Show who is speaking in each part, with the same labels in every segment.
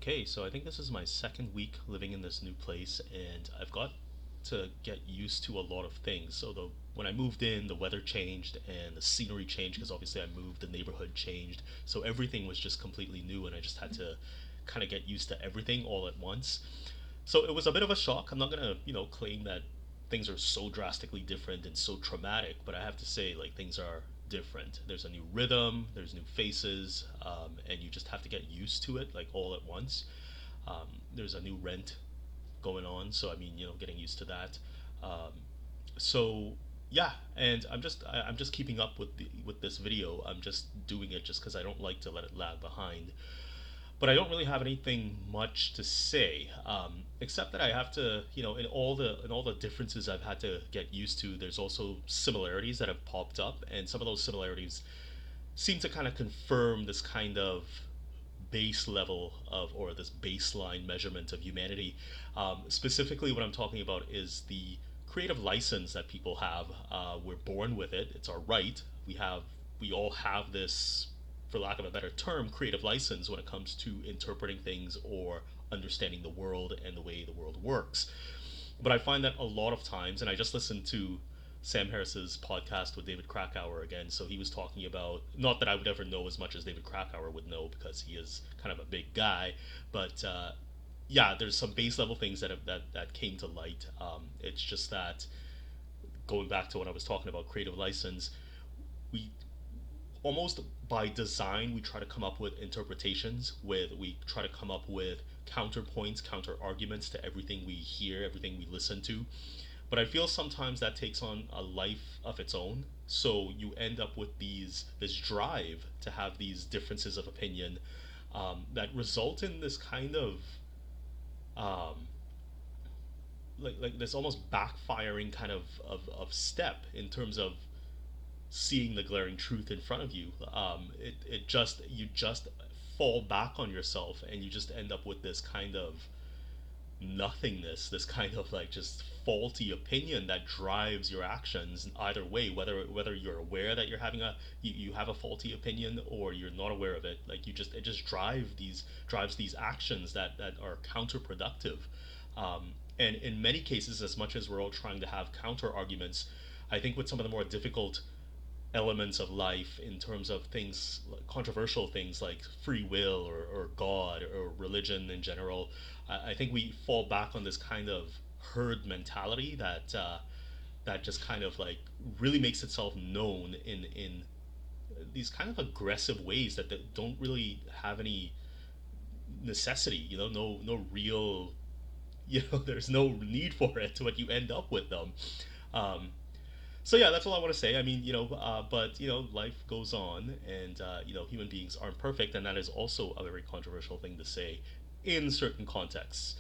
Speaker 1: Okay, so I think this is my second week living in this new place, and I've got to get used to a lot of things. When I moved in, the weather changed and the scenery changed because obviously I moved, the neighborhood changed, so everything was just completely new, and I just had to kind of get used to everything all at once. So it was a bit of a shock. I'm not gonna claim that things are so drastically different and so traumatic, but I have to say like things are different. There's a new rhythm, there's new faces, and you just have to get used to it like all at once. There's a new rent going on, so I mean getting used to that. Um, so yeah, and I'm just keeping up with this video. I'm just doing it just because I don't like to let it lag behind, but I don't really have anything much to say, except that I have to, in all the differences I've had to get used to, there's also similarities that have popped up, and some of those similarities seem to kind of confirm this kind of base level of, or this baseline measurement of humanity. Specifically, what I'm talking about is the creative license that people have. We're born with it; it's our right. We all have this, for lack of a better term, creative license when it comes to interpreting things or understanding the world and the way the world works. But I find that a lot of times, and I just listened to Sam Harris's podcast with David Krakauer again. So he was talking about, not that I would ever know as much as David Krakauer would know because he is kind of a big guy, but yeah, there's some base level things that came to light. It's just that going back to what I was talking about, creative license, we almost by design we try to come up with interpretations, with we try to come up with counterpoints, counter arguments to everything we hear, everything we listen to. But I feel sometimes that takes on a life of its own. So you end up with this drive to have these differences of opinion, that result in this kind of um, like this almost backfiring kind of step in terms of seeing the glaring truth in front of you. It just you just fall back on yourself, and you just end up with this kind of nothingness, this kind of like just faulty opinion that drives your actions either way, whether you're aware that you have a faulty opinion or you're not aware of it. Like it just drives these actions that are counterproductive. And in many cases, as much as we're all trying to have counter arguments, I think with some of the more difficult elements of life in terms of things controversial things like free will or God or religion in general, I think we fall back on this kind of herd mentality that just kind of like really makes itself known in these kind of aggressive ways that don't really have any necessity. No real. There's no need for it, but you end up with them. Um, so yeah, that's all I want to say. I mean, but life goes on, and human beings aren't perfect, and that is also a very controversial thing to say in certain contexts.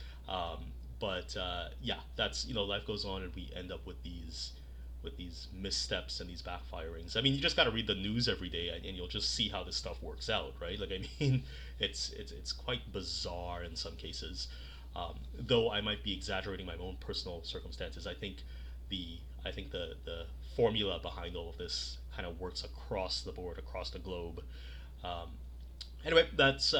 Speaker 1: But yeah, that's life goes on, and we end up with these missteps and these backfirings. I mean, you just got to read the news every day, and you'll just see how this stuff works out, right? Like, I mean, it's quite bizarre in some cases. Though I might be exaggerating my own personal circumstances, the the formula behind all of this kind of works across the board, across the globe. Um, anyway, that's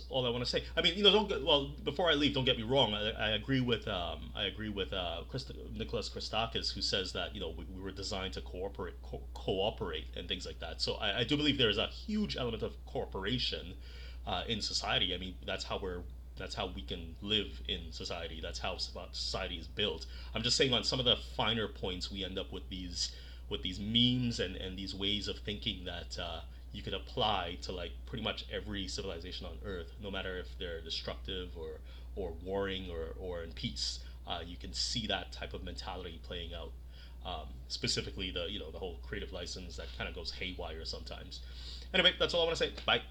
Speaker 1: all I want to say. I mean, don't get, well before I leave. Don't get me wrong. I agree with Nicholas Christakis, who says that we were designed to cooperate and things like that. So I do believe there is a huge element of cooperation in society. I mean, that's how we can live in society. That's how society is built. I'm just saying on some of the finer points, we end up with these memes and these ways of thinking that you could apply to like pretty much every civilization on Earth, no matter if they're destructive or warring or in peace. You can see that type of mentality playing out. Specifically, the whole creative license that kind of goes haywire sometimes. Anyway, that's all I want to say. Bye.